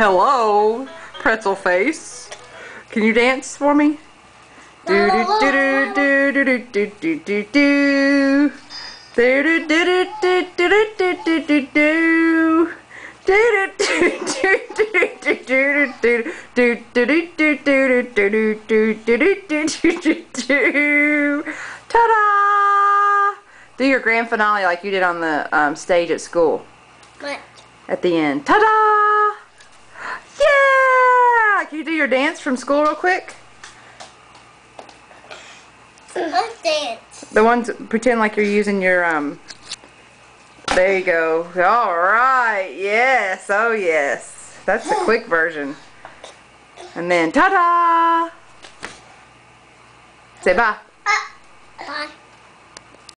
Hello, pretzel face. Can you dance for me? Do do do do do do do do do do. Do do do do do do do do do do. Ta-da! Do your grand finale like you did on the stage at school. What? At the end. Ta-da! Yeah! Can you do your dance from school real quick? What dance? The ones, pretend like you're using your, there you go. Alright, yes, oh yes. That's the quick version. And then, ta-da! Say bye.